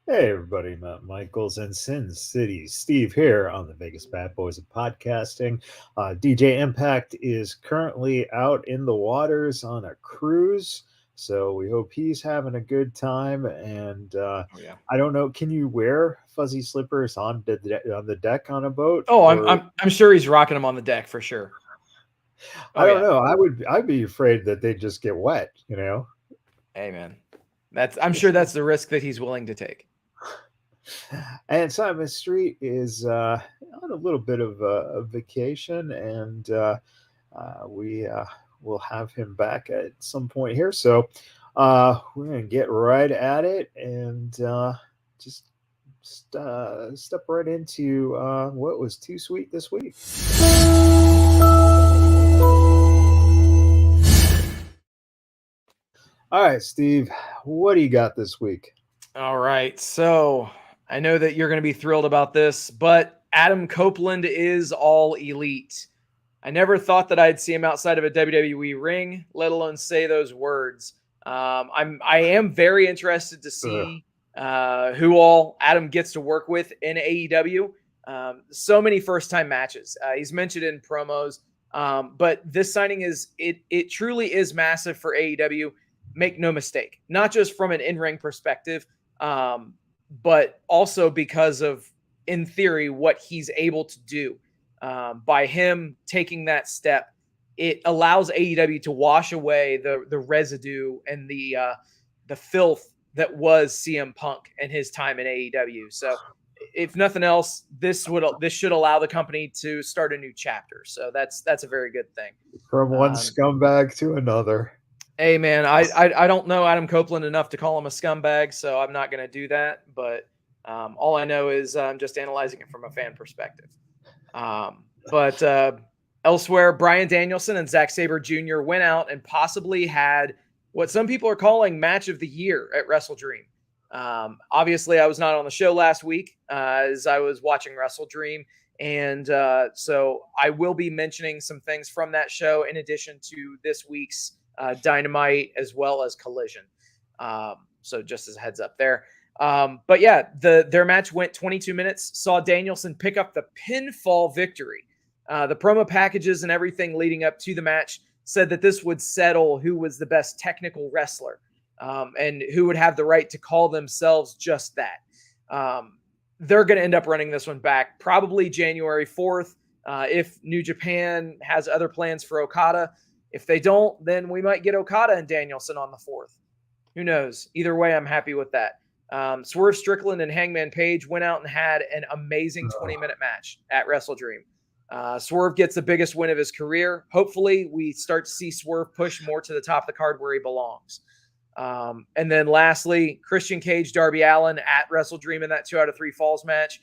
Hey everybody, Matt Michaels and Sin City. Steve here on the Vegas Bad Boys of Podcasting. DJ Impact is currently out in the waters on a cruise, so we hope he's having a good time. And Oh yeah. I don't know, can you wear fuzzy slippers on the deck on a boat? Oh, I'm Or I'm I'm sure he's rocking them on the deck for sure. I Oh don't yeah. know. I'd be afraid that they just get wet, you know? Hey man, I'm sure that's the risk that he's willing to take. And Simon Street is on a little bit of a vacation, and we will have him back at some point here. So we're going to get right at it and just step right into what was too sweet this week. All right, Steve, what do you got this week? All right. So I know that you're going to be thrilled about this, but Adam Copeland is all elite. I never thought that I'd see him outside of a WWE ring, let alone say those words. I am very interested to Ugh. see who all Adam gets to work with in AEW. So many first time matches. He's mentioned in promos, but this signing is it truly is massive for AEW. Make no mistake, not just from an in ring perspective, but also because of, in theory, what he's able to do. By him taking that step, it allows AEW to wash away the residue and the filth that was CM Punk and his time in AEW. So, if nothing else, this should allow the company to start a new chapter. So that's a very good thing. From one Um, scumbag to another. Hey man, I don't know Adam Copeland enough to call him a scumbag, so I'm not going to do that. But all I know is I'm just analyzing it from a fan perspective. But elsewhere, Bryan Danielson and Zack Sabre Jr. went out and possibly had what some people are calling match of the year at Wrestle Dream. Obviously, I was not on the show last week as I was watching Wrestle Dream. And so I will be mentioning some things from that show in addition to this week's Dynamite as well as Collision. So just as a heads up there. But yeah, their match went 22 minutes, saw Danielson pick up the pinfall victory. The promo packages and everything leading up to the match said that this would settle who was the best technical wrestler and who would have the right to call themselves just that. They're going to end up running this one back probably January 4th. If New Japan has other plans for Okada. If they don't, then we might get Okada and Danielson on the 4th. Who knows? Either way, I'm happy with that. Swerve Strickland and Hangman Page went out and had an amazing 20-minute match at Wrestle Dream. Swerve gets the biggest win of his career. Hopefully, we start to see Swerve push more to the top of the card where he belongs. And then lastly, Christian Cage, Darby Allin at Wrestle Dream in that 2 out of 3 falls match.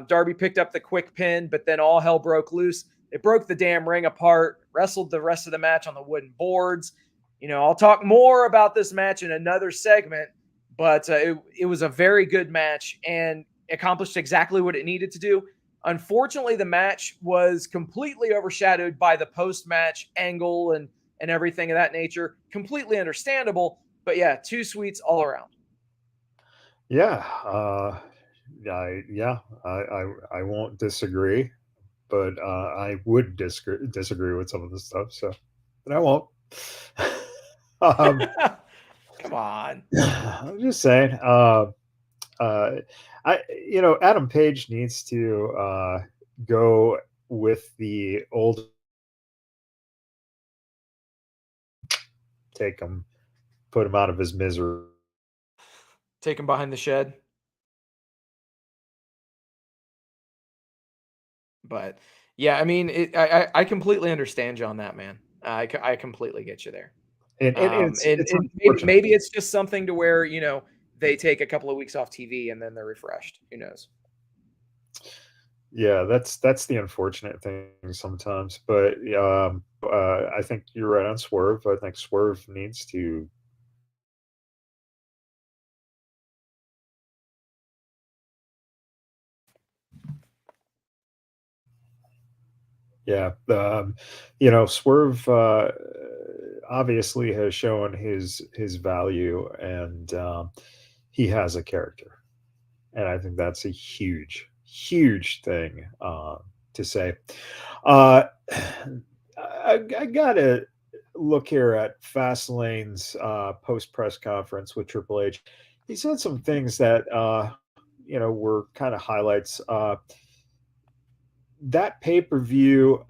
Darby picked up the quick pin, but then all hell broke loose. It broke the damn ring apart, wrestled the rest of the match on the wooden boards. I'll talk more about this match in another segment, but it was a very good match and accomplished exactly what it needed to do. Unfortunately, the match was completely overshadowed by the post-match angle and everything of that nature. Completely understandable, but yeah, 2 sweets all around. Yeah, I won't disagree, but I would disagree with some of the stuff. So, but I won't. um, Come on. I'm just saying. Uh, Adam Page needs to go with the old. Take him, put him out of his misery. Take him behind the shed. But yeah, I mean, I completely understand you on that, man. I completely get you there. And And it's unfortunate. maybe it's just something to where they take a couple of weeks off TV and then they're refreshed. Who knows? Yeah, that's the unfortunate thing sometimes. But I think you're right on Swerve. I think Swerve needs to. Yeah, Swerve obviously has shown his value, and he has a character. and I think that's a huge, huge thing to say. Uh, I gotta look here at Fastlane's post press conference with Triple H. He said some things that were kind of highlights. That pay per view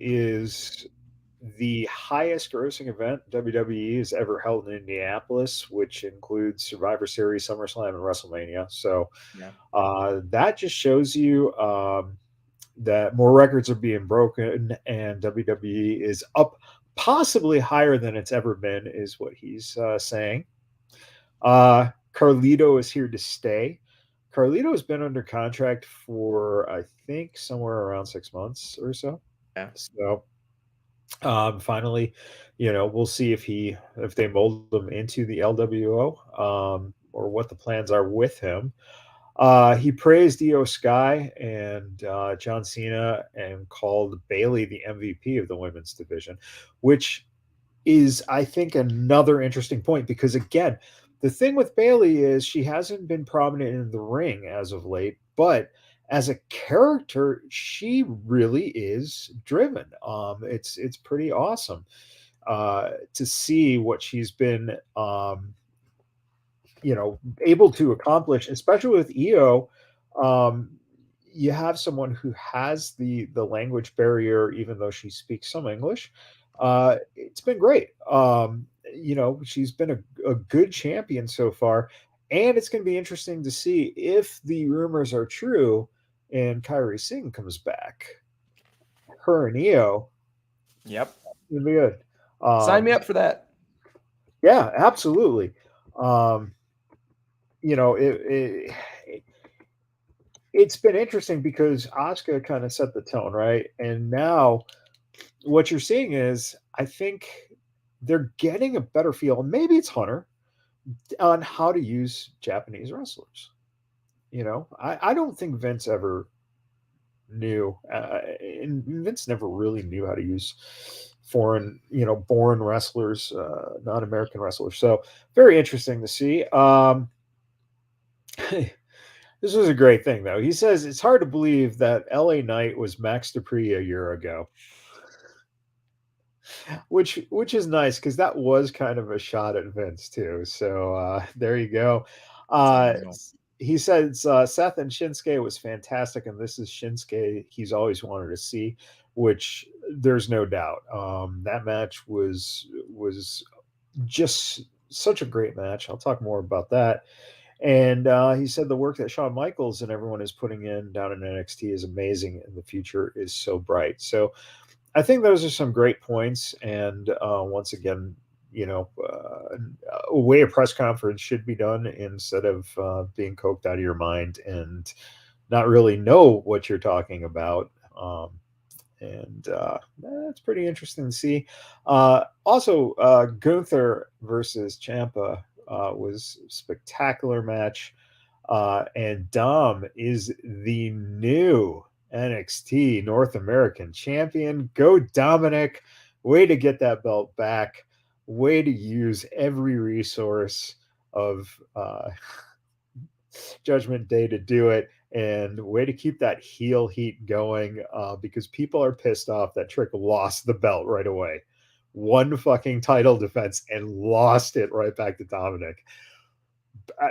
is the highest grossing event WWE has ever held in Indianapolis, which includes Survivor Series, SummerSlam, and WrestleMania. So Yeah. that just shows you that more records are being broken and WWE is up possibly higher than it's ever been, is what he's saying. Carlito is here to stay. Carlito has been under contract for, I think, somewhere around 6 months or so. Yeah. So finally, we'll see if they mold him into the LWO or what the plans are with him. He praised Io Sky and John Cena and called Bailey the MVP of the women's division, which is, I think, another interesting point because, again, the thing with Bailey is she hasn't been prominent in the ring as of late, but as a character, she really is driven. It's pretty awesome to see what she's been able to accomplish, especially with EO. Um, you have someone who has the language barrier, even though she speaks some English. It's been great. She's been a good champion so far, and it's going to be interesting to see if the rumors are true and Kyrie Singh comes back. Her and EO, Yep. it'll be good. Sign me Um, up for that. yeah, absolutely. Um, it it's been interesting because Asuka kind of set the tone, right? And now what you're seeing is, I think they're getting a better feel, and maybe it's Hunter, on how to use Japanese wrestlers. I don't think Vince ever knew, and Vince never really knew how to use foreign, born wrestlers, non-American wrestlers. So very interesting to see. This was a great thing, though. He says it's hard to believe that LA Knight was Max Dupree a year ago, which is nice because that was kind of a shot at Vince too. So there you go. That's Uh, unreal. he says Seth and Shinsuke was fantastic, and this is Shinsuke he's always wanted to see, which there's no doubt. That match was just such a great match. I'll talk more about that. And he said the work that Shawn Michaels and everyone is putting in down in NXT is amazing, and the future is so bright. So I think those are some great points. And once again, a way a press conference should be done instead of being coked out of your mind and not really know what you're talking about. And that's pretty interesting to see. Also, Gunther versus Champa was a spectacular match. And Dom is the new NXT North American champion. Go Dominic. Way to get that belt back. Way to use every resource of Judgment Day to do it. And way to keep that heel heat going because people are pissed off that Trick lost the belt right away. One fucking title defense and lost it right back to Dominic.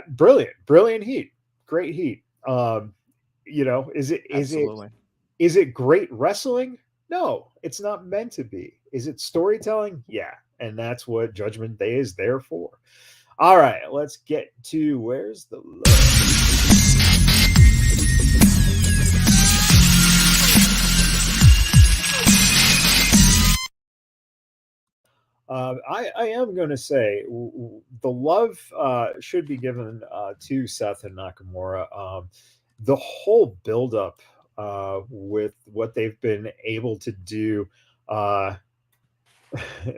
Brilliant heat, great heat. Is it Absolutely. is it great wrestling? No, it's not meant to be. Is it storytelling? Yeah, and that's what Judgment Day is there for. All right, let's get to where's the love. I am going to say the love should be given to Seth and Nakamura. The whole buildup with what they've been able to do, uh,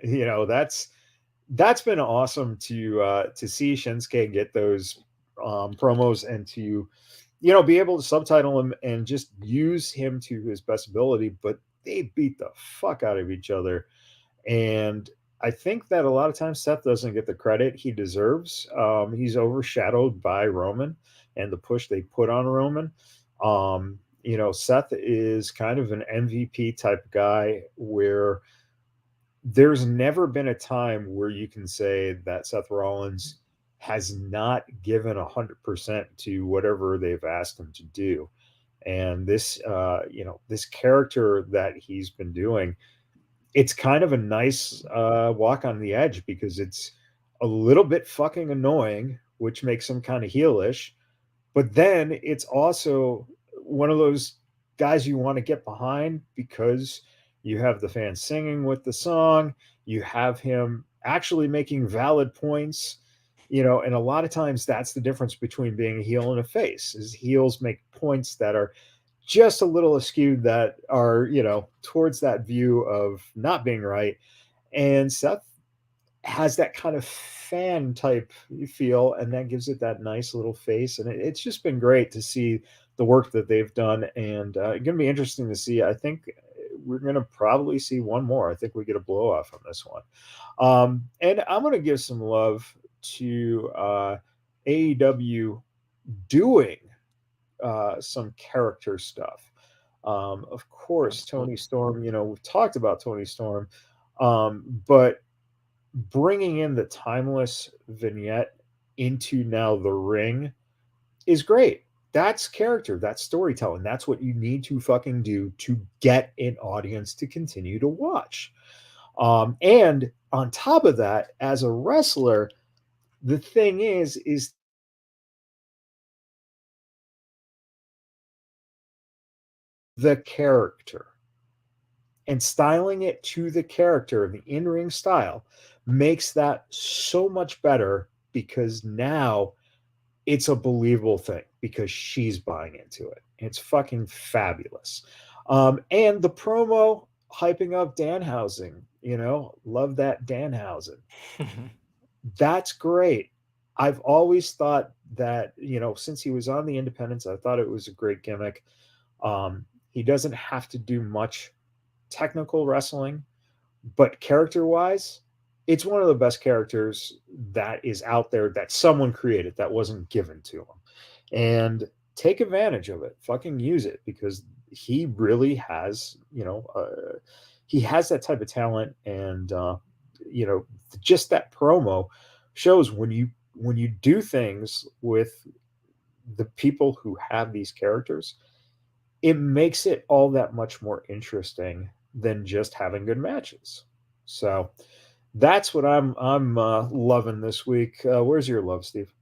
that's been awesome to see Shinsuke get those promos and to be able to subtitle him and just use him to his best ability. But they beat the fuck out of each other, and I think that a lot of times Seth doesn't get the credit he deserves. He's overshadowed by Roman and the push they put on Roman. Seth is kind of an MVP type guy where there's never been a time where you can say that Seth Rollins has not given 100% to whatever they've asked him to do. And this character that he's been doing, it's kind of a nice walk on the edge because it's a little bit fucking annoying, which makes him kind of heelish. But then it's also one of those guys you want to get behind because you have the fans singing with the song, you have him actually making valid points, and a lot of times that's the difference between being a heel and a face is heels make points that are just a little askew that are, towards that view of not being right. And Seth has that kind of fan type feel, and that gives it that nice little face. And it's just been great to see the work that they've done, and going to be interesting to see. I think we're going to probably see one more. I think we get a blow off on this one. And I'm going to give some love to AEW doing some character stuff. Of course, Tony Absolutely. Storm, we've talked about Tony Storm, but bringing in the timeless vignette into now the ring is great. That's character, that's storytelling. That's what you need to fucking do to get an audience to continue to watch. And on top of that, as a wrestler, the thing is the character and styling it to the character, the in-ring style makes that so much better because now it's a believable thing because she's buying into it. It's fucking fabulous. And the promo hyping up Danhausen, love that Danhausen. That's great. I've always thought that, since he was on the independents, I thought it was a great gimmick. He doesn't have to do much technical wrestling, but character wise, it's one of the best characters that is out there that someone created that wasn't given to him. And take advantage of it, fucking use it because he really has, he has that type of talent. And, just that promo shows when you do things with the people who have these characters, it makes it all that much more interesting than just having good matches. So that's what I'm loving this week. Where's your love, Steve?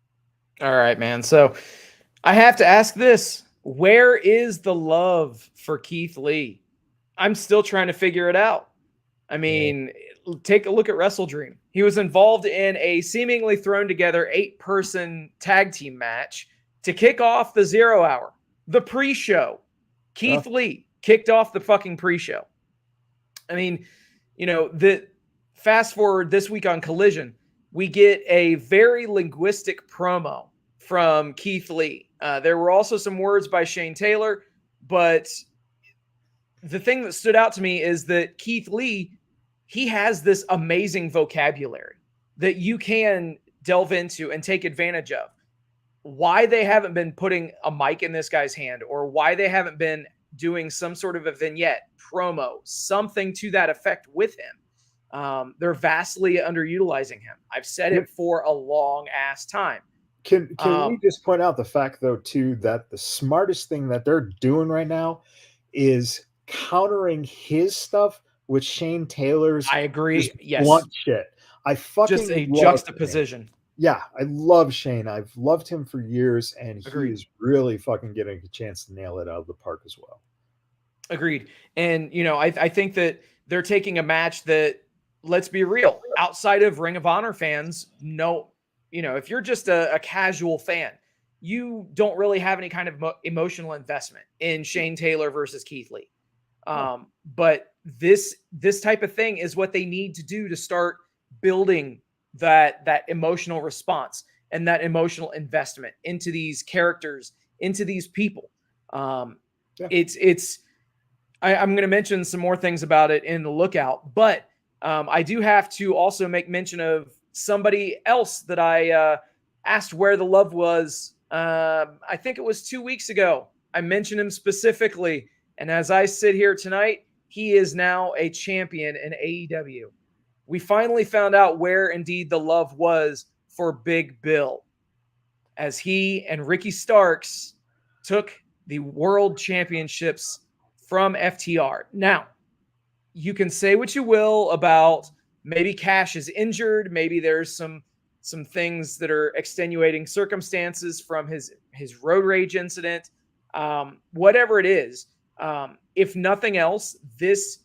All right, man. So I have to ask this. Where is the love for Keith Lee? I'm still trying to figure it out. I Yeah. mean, take a look at Wrestle Dream. He was involved in a seemingly thrown together 8-person tag team match to kick off the 0 hour, the pre-show. Oh, Keith Lee kicked off the fucking pre-show. I mean, the fast forward this week on Collision, we get a very linguistic promo from Keith Lee. There were also some words by Shane Taylor, but the thing that stood out to me is that Keith Lee, he has this amazing vocabulary that you can delve into and take advantage of. Why they haven't been putting a mic in this guy's hand or why they haven't been doing some sort of a vignette, promo, something to that effect with him. They're vastly underutilizing him. I've said can, it for a long ass time. can we just point out the fact though too that the smartest thing that they're doing right now is countering his stuff with Shane Taylor's I just agree. Yes. blunt shit. I Just fucking a love Shane. juxtaposition. Yeah, I love Shane. I've loved him for years, and he Agreed. is really fucking getting a chance to nail it out of the park as well. Agreed. And, I think that they're taking a match that, let's be real, outside of Ring of Honor fans, no, if you're just a casual fan, you don't really have any kind of emotional investment in Shane Taylor versus Keith Lee. Oh, But this type of thing is what they need to do to start building that emotional response and that emotional investment into these characters, into these people. Um, yeah. I'm going to mention some more things about it in the lookout, but I do have to also make mention of somebody else that I asked where the love was. I think it was 2 weeks ago. I mentioned him specifically. And as I sit here tonight, he is now a champion in AEW. We finally found out where indeed the love was for Big Bill, as he and Ricky Starks took the world championships from FTR. Now, you can say what you will about maybe Cash is injured, maybe there's some things that are extenuating circumstances from his road rage incident, whatever it is. If nothing else, this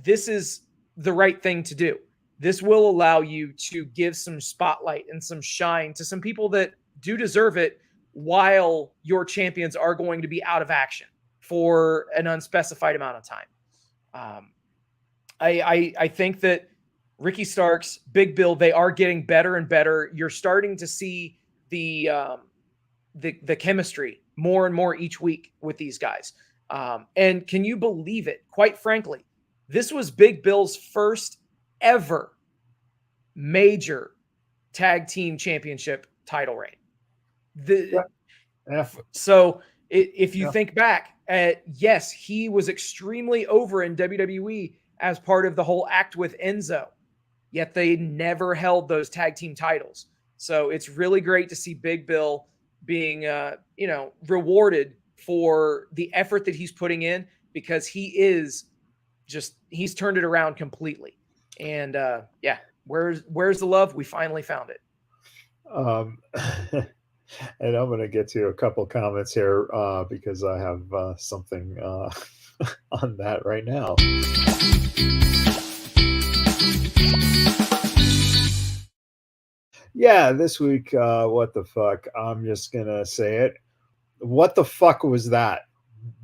is the right thing to do. This will allow you to give some spotlight and some shine to some people that do deserve it, while your champions are going to be out of action for an unspecified amount of time. I think that Ricky Starks, Big Bill, they are getting better and better. You're starting to see the chemistry more and more each week with these guys. And can you believe it? Quite frankly, this was Big Bill's first ever major tag team championship title reign. So if you think back, yes, he was extremely over in WWE as part of the whole act with Enzo, yet they never held those tag team titles. So it's really great to see Big Bill being, rewarded for the effort that he's putting in, because he's turned it around completely. And where's the love? We finally found it. And I'm going to get to a couple comments here because I have something on that right now. Yeah, this week, what the fuck? I'm just going to say it. What the fuck was that?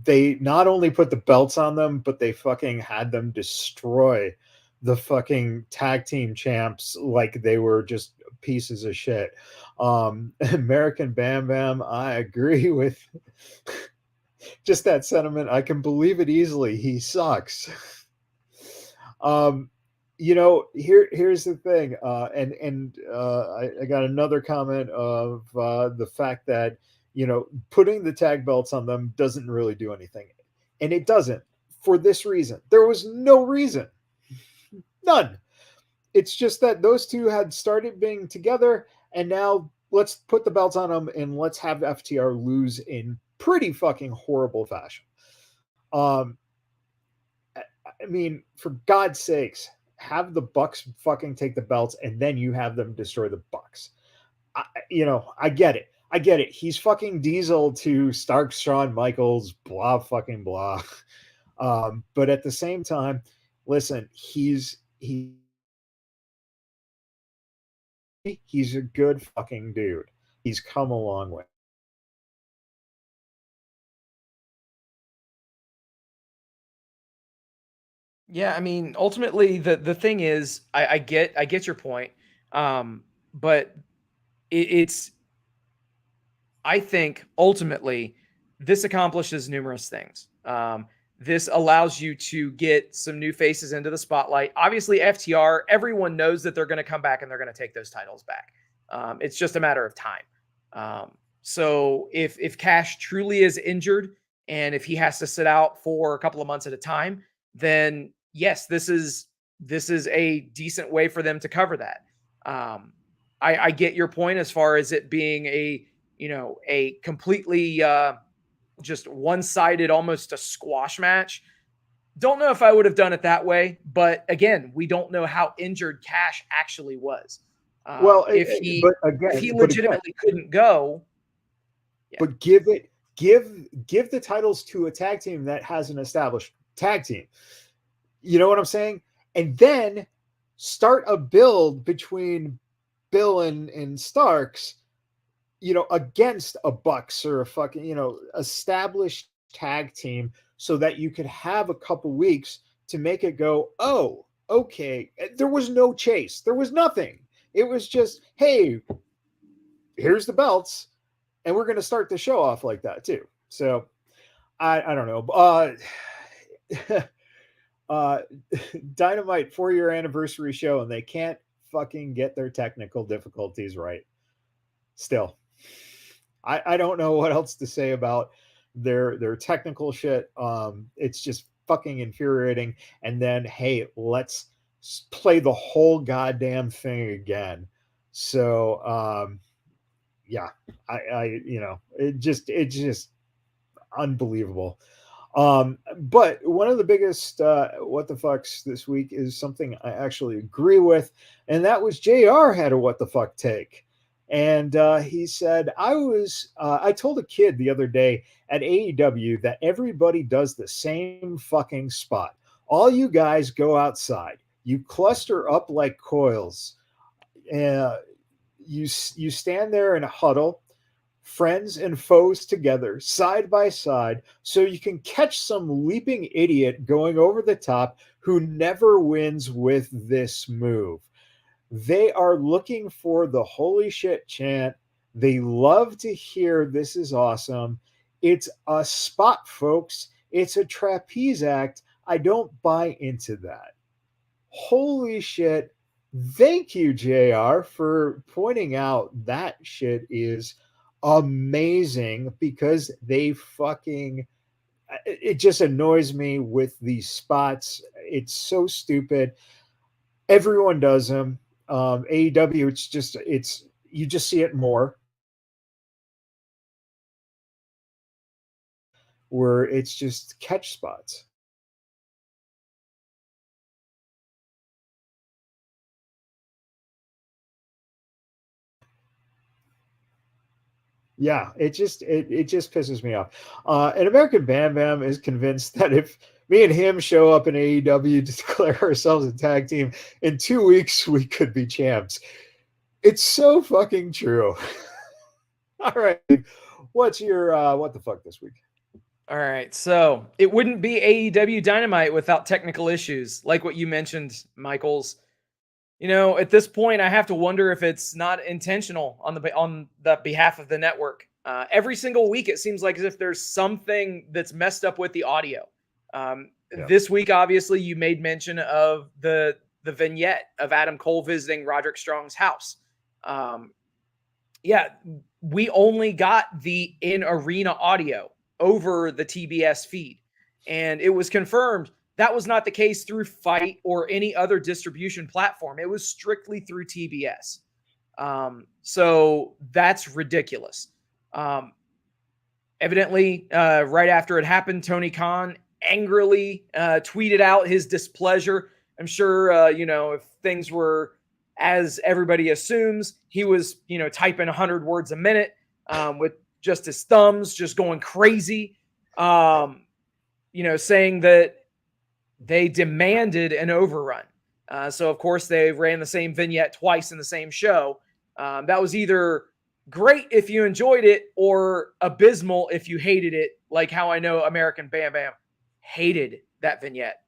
They not only put the belts on them, but they fucking had them destroy the fucking tag team champs like they were just pieces of shit. American Bam Bam, I agree with just that sentiment. I can believe it easily. He sucks. Here's the thing, I got another comment of the fact that putting the tag belts on them doesn't really do anything, and it doesn't, for this reason. There was no reason, none. It's just that those two had started being together, and now let's put the belts on them and let's have FTR lose in pretty fucking horrible fashion. I mean, for God's sakes, have the Bucks fucking take the belts and then you have them destroy the Bucks. I get it. He's fucking Diesel to Starks, Shawn Michaels, blah fucking blah. But at the same time, listen, he's a good fucking dude. He's come a long way. Yeah, I mean, ultimately, the thing is, I get your point, but it's I think ultimately this accomplishes numerous things. This allows you to get some new faces into the spotlight. Obviously, FTR, everyone knows that they're going to come back and they're going to take those titles back. It's just a matter of time. So if Cash truly is injured and if he has to sit out for a couple of months at a time, then yes, this is a decent way for them to cover that. I get your point as far as it being a completely just one-sided, almost a squash match. Don't know if I would have done it that way, but again, we don't know how injured Cash actually was. If he legitimately couldn't go, yeah. But give the titles to a tag team that has an established tag team. You know what I'm saying? And then start a build between Bill and Starks, against a Bucks or a fucking, established tag team, so that you could have a couple weeks to make it go, oh, okay. There was no chase. There was nothing. It was just, hey, here's the belts, and we're going to start the show off like that too. So I don't know. uh, Dynamite 4-year anniversary show, and they can't fucking get their technical difficulties right. Still, I don't know what else to say about their technical shit. It's just fucking infuriating. And then, hey, let's play the whole goddamn thing again. So, yeah, it's just unbelievable. But one of the biggest what the fucks this week is something I actually agree with, and that was JR had a what the fuck take. And he said, I told a kid the other day at AEW that everybody does the same fucking spot. All you guys go outside, you cluster up like coils, uh, you stand there in a huddle, friends and foes together, side by side, so you can catch some leaping idiot going over the top who never wins with this move. They are looking for the holy shit chant. They love to hear this is awesome. It's a spot, folks. It's a trapeze act. I don't buy into that. Holy shit. Thank you, JR, for pointing out that shit is amazing because they fucking it just annoys me with these spots. It's so stupid. Everyone does them. AEW, it's you just see it more where it's just catch spots. Yeah, it just pisses me off. And American Bam Bam is convinced that if me and him show up in AEW to declare ourselves a tag team in 2 weeks, we could be champs. It's so fucking true. All right, what's your what the fuck this week? All right. So it wouldn't be AEW Dynamite without technical issues, like what you mentioned, Michaels. At this point, I have to wonder if it's not intentional on the behalf of the network. Every single week, it seems like as if there's something that's messed up with the audio. Yeah. This week, obviously, you made mention of the vignette of Adam Cole visiting Roderick Strong's house. Yeah, we only got the in-arena audio over the TBS feed, and it was confirmed that was not the case through Fight or any other distribution platform. It was strictly through TBS. So that's ridiculous. Evidently, right after it happened, Tony Khan angrily tweeted out his displeasure. I'm sure, if things were as everybody assumes, he was, typing 100 words a minute with just his thumbs just going crazy, saying that they demanded an overrun. So, of course, they ran the same vignette twice in the same show. That was either great if you enjoyed it or abysmal if you hated it, like how I know American Bam Bam hated that vignette.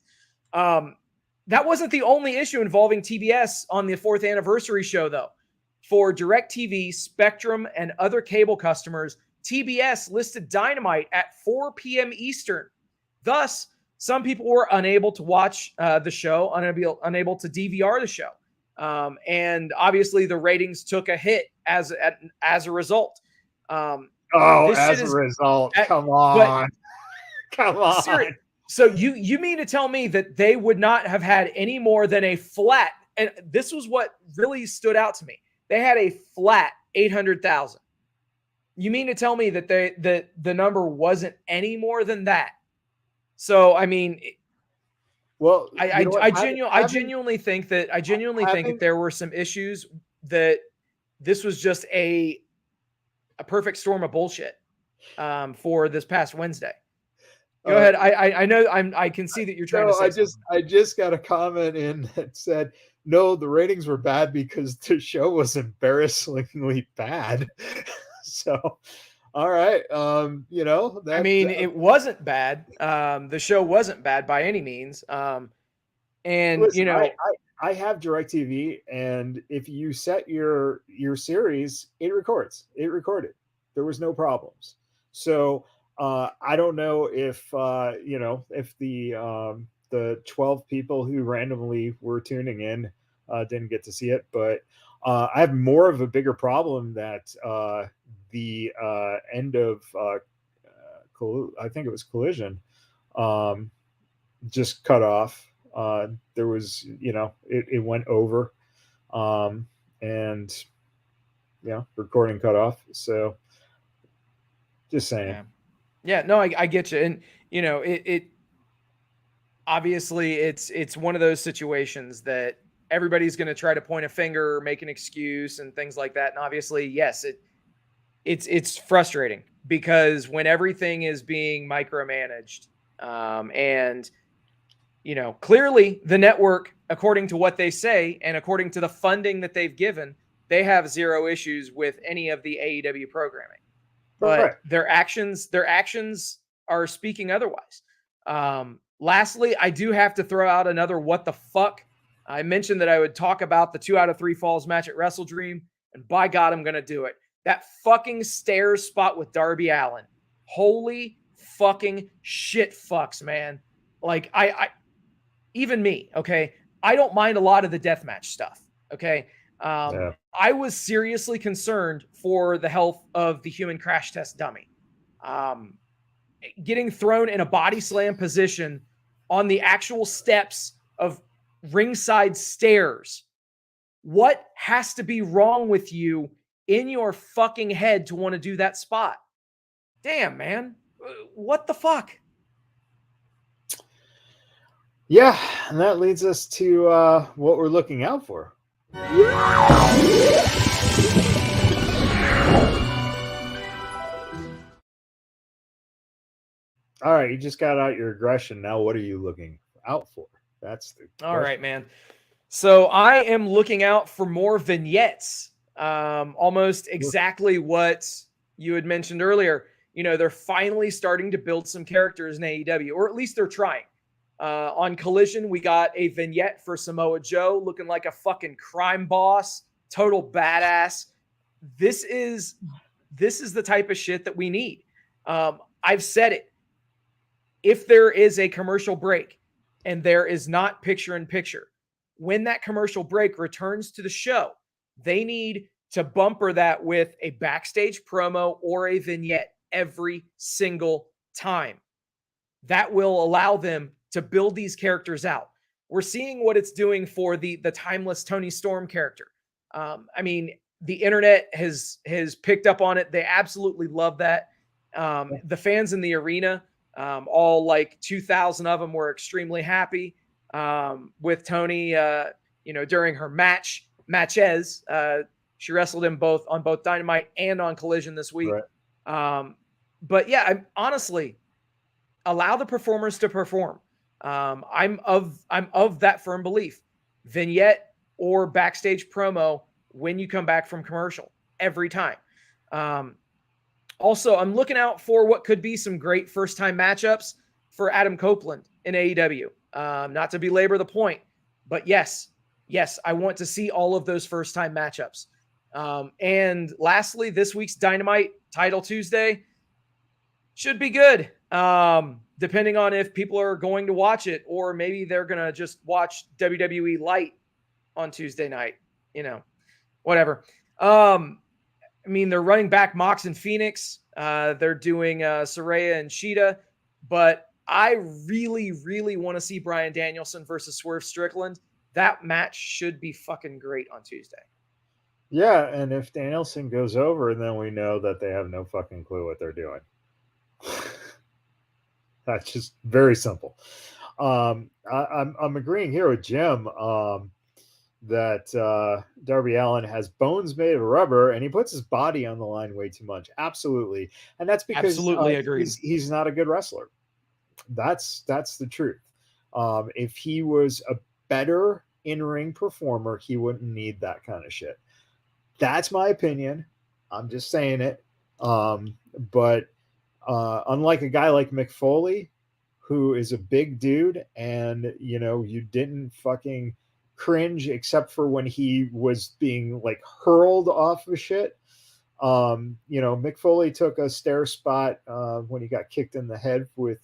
That wasn't the only issue involving TBS on the 4th anniversary show, though. For DirecTV, Spectrum, and other cable customers, TBS listed Dynamite at 4 p.m. Eastern. Thus, some people were unable to watch the show, unable to DVR the show. And obviously, the ratings took a hit as a result. As a result, come on. Come on. Seriously, so you mean to tell me that they would not have had any more than a flat, and this was what really stood out to me. They had a flat 800,000. You mean to tell me that the number wasn't any more than that? So I mean, well, I genuinely think that there were some issues, that this was just a perfect storm of bullshit for this past Wednesday. Go ahead. I know I can see that you're trying to say something. I just got a comment in that said, no, the ratings were bad because the show was embarrassingly bad. So, all right. I mean, it wasn't bad. The show wasn't bad by any means. And listen, I have DirecTV, and if you set your series, it records. It recorded. There was no problems. So I don't know if if the the 12 people who randomly were tuning in didn't get to see it, but I have more of a bigger problem that the end of I think it was Collision, um, just cut off. There was, it went over, um, and recording cut off. So just saying. Yeah. Yeah. No, I get you. And, it obviously it's one of those situations that everybody's going to try to point a finger or make an excuse and things like that. And obviously, yes, it's frustrating because when everything is being micromanaged, and clearly the network, according to what they say and according to the funding that they've given, they have zero issues with any of the AEW programming. But Right. their actions are speaking otherwise. Lastly, I do have to throw out another what the fuck. I mentioned that I would talk about the 2 out of 3 falls match at Wrestle Dream, and by God, I'm going to do it. That fucking stairs spot with Darby Allin. Holy fucking shit fucks, man. Like, I even me, okay? I don't mind a lot of the deathmatch stuff, okay? Yeah. I was seriously concerned for the health of the human crash test dummy. Getting thrown in a body slam position on the actual steps of ringside stairs. What has to be wrong with you in your fucking head to want to do that spot? Damn, man. What the fuck? Yeah, and that leads us to what we're looking out for. All right, you just got out your aggression. Now, what are you looking out for? That's the question. All right, man. So I am looking out for more vignettes. Almost exactly what you had mentioned earlier. They're finally starting to build some characters in AEW, or at least they're trying. On Collision, we got a vignette for Samoa Joe looking like a fucking crime boss, total badass. This is the type of shit that we need. I've said it. If there is a commercial break and there is not picture in picture, when that commercial break returns to the show, they need to bumper that with a backstage promo or a vignette every single time. That will allow them to build these characters out. We're seeing what it's doing for the timeless Tony Storm character. The internet has picked up on it. They absolutely love that. The fans in the arena, all like 2,000 of them, were extremely happy with Tony. During her matches, she wrestled him on both Dynamite and on Collision this week. Right. But yeah, honestly, allow the performers to perform. I'm of that firm belief. Vignette or backstage promo when you come back from commercial every time. Also, I'm looking out for what could be some great first-time matchups for Adam Copeland in AEW. Not to belabor the point, but yes, I want to see all of those first-time matchups. And lastly, this week's Dynamite Title Tuesday should be good. Depending on if people are going to watch it, or maybe they're going to just watch WWE Light on Tuesday night, whatever. They're running back Mox and Phoenix. They're doing Saraya and Sheeta, but I really, really want to see Bryan Danielson versus Swerve Strickland. That match should be fucking great on Tuesday. Yeah, and if Danielson goes over, then we know that they have no fucking clue what they're doing. That's just very simple. I'm agreeing here with Jim that Darby Allin has bones made of rubber, and he puts his body on the line way too much. Absolutely, and that's because he's not a good wrestler. That's the truth. If he was a better in-ring performer, he wouldn't need that kind of shit. That's my opinion. I'm just saying it. But unlike a guy like Mick Foley, who is a big dude, and you didn't fucking cringe except for when he was being like hurled off of shit. Mick Foley took a stair spot when he got kicked in the head with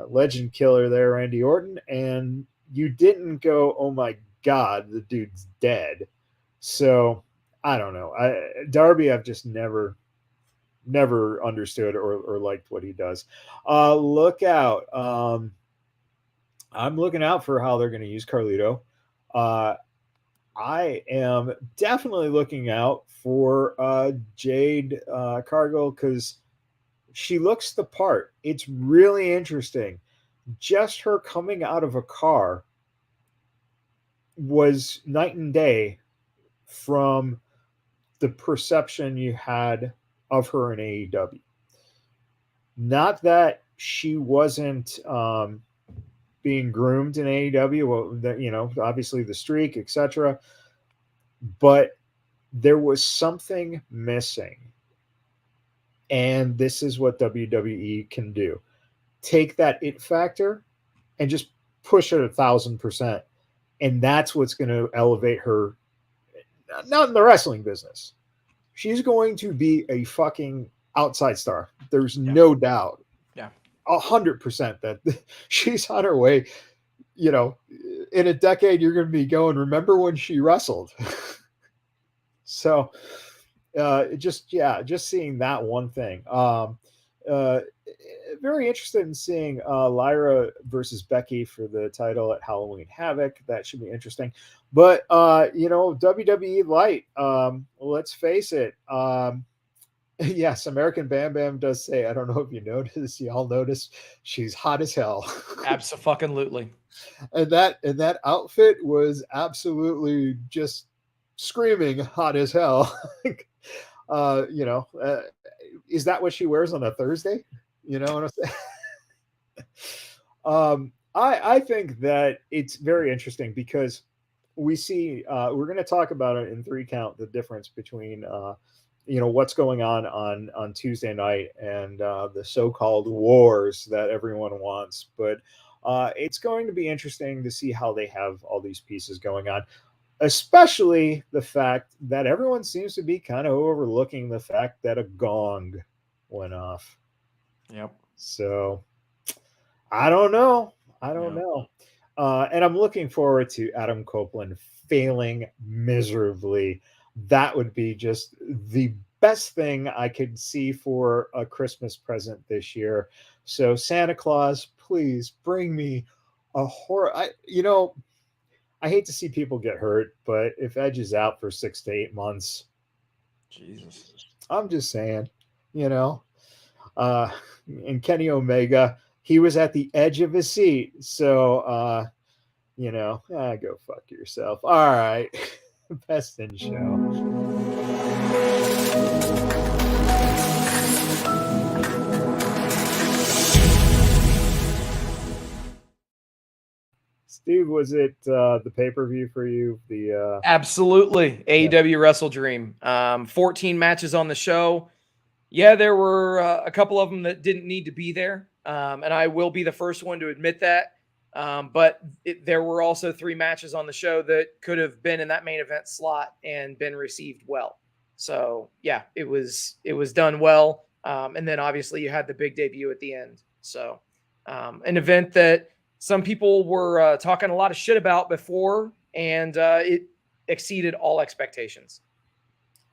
legend killer there, Randy Orton, and you didn't go, oh my God, the dude's dead. So I don't know. Darby, I've just never understood or liked what he does. Look out. I'm looking out for how they're going to use Carlito. Uh, I am definitely looking out for Jade Cargill because she looks the part. It's really interesting. Just her coming out of a car was night and day from the perception you had of her in AEW. Not that she wasn't being groomed in AEW, well, obviously the streak, etc. But there was something missing. And this is what WWE can do. Take that it factor and just push it 1,000%. And that's what's going to elevate her, not in the wrestling business. She's going to be a fucking outside star. There's no doubt. Yeah. 100% that she's on her way. In a decade, you're going to be going, remember when she wrestled? So just seeing that one thing. Very interested in seeing Lyra versus Becky for the title at Halloween Havoc. That should be interesting. But WWE Light, let's face it. Yes, American Bam Bam does say, I don't know if you noticed, y'all noticed, she's hot as hell. Absolutely. And that outfit was absolutely just screaming hot as hell. Is that what she wears on a Thursday? You know what I'm saying? I think that it's very interesting because we see we're going to talk about it in 3 count, the difference between what's going on Tuesday night and the so-called wars that everyone wants. But it's going to be interesting to see how they have all these pieces going on, especially the fact that everyone seems to be kind of overlooking the fact that a gong went off. Yep. So I don't know. And I'm looking forward to Adam Copeland failing miserably. That would be just the best thing I could see for a Christmas present this year. So Santa Claus, please bring me a horror. I hate to see people get hurt, but if Edge is out for 6 to 8 months, Jesus, I'm just saying, and Kenny Omega, he was at the edge of his seat. So, go fuck yourself. All right. Best in show. Steve, was it the pay-per-view for you? Absolutely. AEW Wrestle Dream. 14 matches on the show. Yeah, there were a couple of them that didn't need to be there. And I will be the first one to admit that. But there were also 3 matches on the show that could have been in that main event slot and been received well. So yeah, it was done well. And then obviously you had the big debut at the end. So an event that some people were talking a lot of shit about before, and it exceeded all expectations.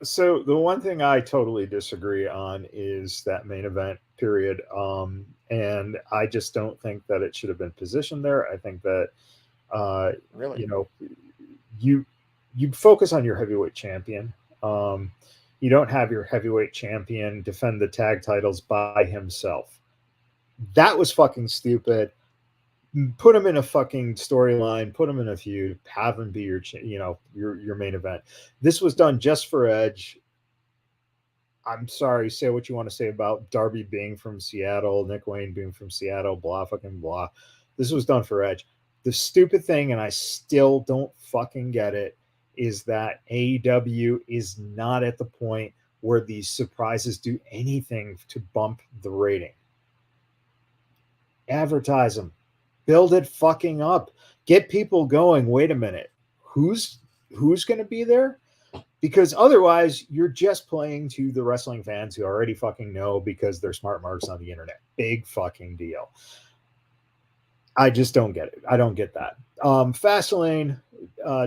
So the one thing I totally disagree on is that main event period. And I just don't think that it should have been positioned there. I think that, really, you focus on your heavyweight champion. You don't have your heavyweight champion defend the tag titles by himself. That was fucking stupid. Put him in a fucking storyline, put him in a feud, have him be your main event. This was done just for Edge. I'm sorry, say what you want to say about Darby being from Seattle, Nick Wayne being from Seattle, blah fucking blah. This was done for Edge. The stupid thing, and I still don't fucking get it, is that AEW is not at the point where these surprises do anything to bump the rating. Advertise them. Build it fucking up. Get people going. Wait a minute. Who's going to be there? Because otherwise, you're just playing to the wrestling fans who already fucking know because they're smart marks on the internet. Big fucking deal. I just don't get it. I don't get that. Fastlane,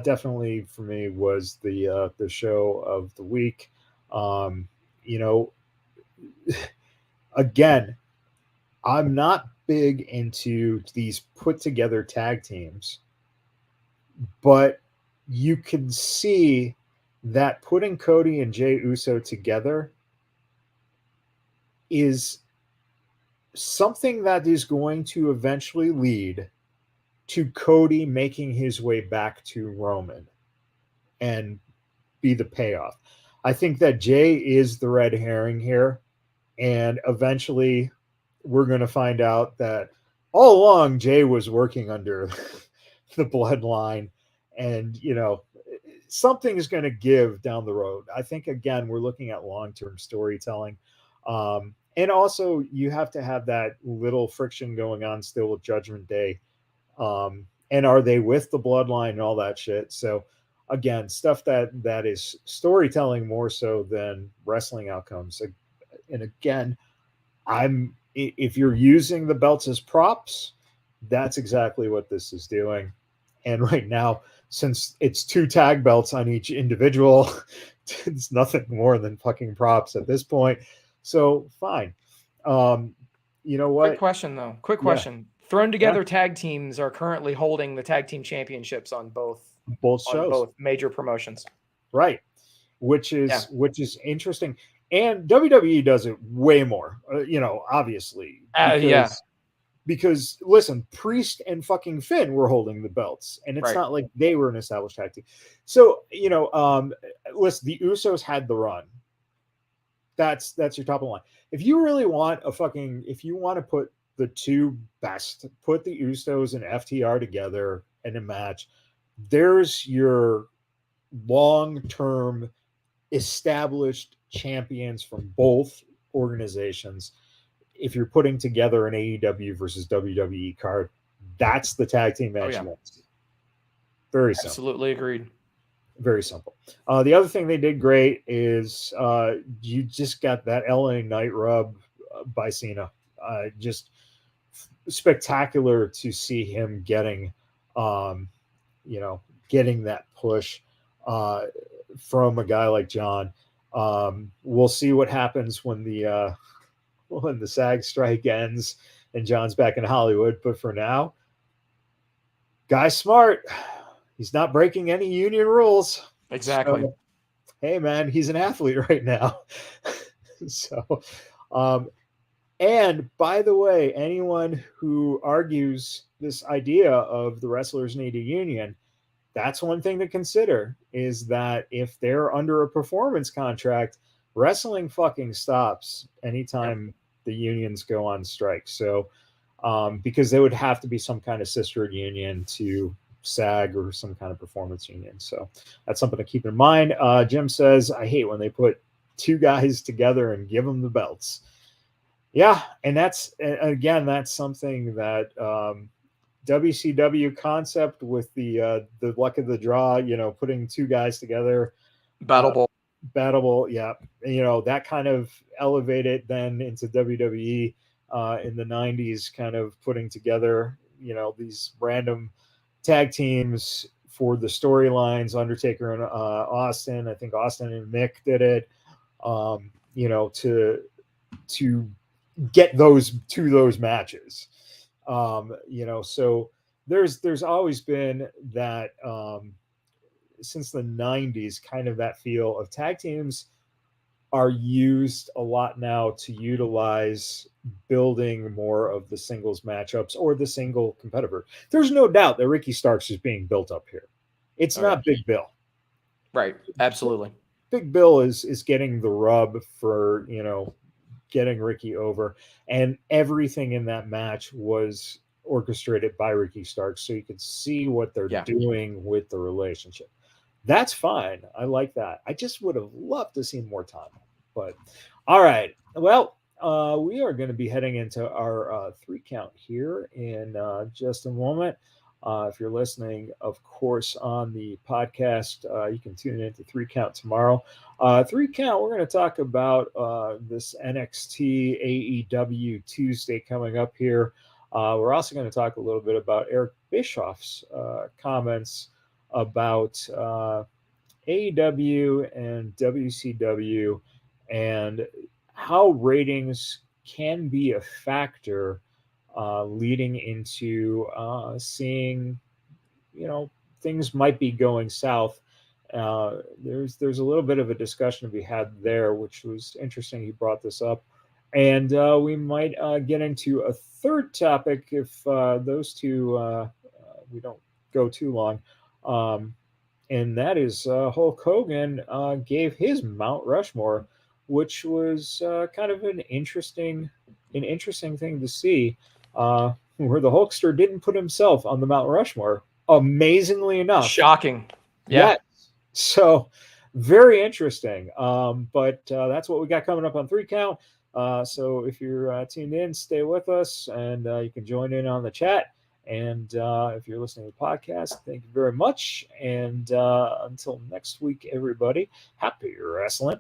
definitely for me was the show of the week. Um, you know, again, I'm not big into these put together tag teams, but you can see that putting Cody and Jey Uso together is something that is going to eventually lead to Cody making his way back to Roman and be the payoff. I think that Jey is the red herring here, and eventually we're going to find out that all along Jey was working under the bloodline, and something is going to give down the road. I think again we're looking at long-term storytelling. And also you have to have that little friction going on still with Judgment Day. And are they with the bloodline and all that shit? So again, stuff that is storytelling more so than wrestling outcomes. And again, if you're using the belts as props, that's exactly what this is doing. And right now, since it's 2 tag belts on each individual, it's nothing more than fucking props at this point. So fine. You know Quick what? question though. Quick Yeah, question. Thrown yeah, together tag teams are currently holding the tag team championships both on shows, both major promotions. right? which Yeah. is which is interesting. And WWE does it way more, obviously, Yeah. because listen, Priest and fucking Finn were holding the belts, and it's Right. not like they were an established tag team. So listen, the Usos had the run. That's your top of the line. If you really want if you want to put the two best, put the Usos and FTR together in a match. There's your long-term established champions from both organizations. If you're putting together an AEW versus WWE card, that's the tag team Oh match yeah. you want. Very simple. Absolutely agreed. Very simple. The other thing they did great is you just got that LA Knight rub by Cena. Just spectacular to see him um, getting that push from a guy like John. We'll see what happens when the SAG strike ends and John's back in Hollywood. But for now, guy's smart. He's not breaking any union rules. Exactly. So, hey, man, he's an athlete right now. So, um, and by the way, anyone who argues this idea of the wrestlers need a union, that's one thing to consider is that if they're under a performance contract, wrestling fucking stops Yeah. anytime the unions go on strike. So, because there would have to be some kind of sister union to SAG or some kind of performance union. So that's something to keep in mind. Jim says, I hate when they put 2 guys together and give them the belts. Yeah. And that's something that, WCW concept with the luck of the draw, putting 2 guys together, Battle uh, Bowl. battable, yeah, that kind of elevated then into WWE in the '90s, kind of putting together, these random tag teams for the storylines. Undertaker and Austin, I think Austin and Mick did it, to get those matches. So there's always been that, since the '90s, kind of that feel of tag teams are used a lot now to utilize building more of the singles matchups or the single competitor. There's no doubt that Ricky Starks is being built up here. It's Oh yeah. not Big Bill. Right. Absolutely. Big Bill is getting the rub for getting Ricky over, and everything in that match was orchestrated by Ricky Starks, so you could see what they're Yeah. doing with the relationship. That's fine. I like that. I just would have loved to see more time. But all right. Well, we are going to be heading into our 3 count here in just a moment. If you're listening, of course, on the podcast, you can tune in to 3 count tomorrow. 3 count, we're going to talk about this NXT AEW Tuesday coming up here. We're also going to talk a little bit about Eric Bischoff's comments about AEW and WCW and how ratings can be a factor leading into seeing, you know, things might be going south. There's a little bit of a discussion to be had there, which was interesting. He brought this up, and we might get into a third topic if those two we don't go too long. And that is Hulk Hogan gave his Mount Rushmore, which was kind of an interesting thing to see, where the Hulkster didn't put himself on the Mount Rushmore. Amazingly enough, Shocking. Yeah. yes. So very interesting. But that's what we got coming up on 3 Count. So if you're tuned in, stay with us, and you can join in on the chat. And if you're listening to the podcast, thank you very much. And until next week, everybody, happy wrestling.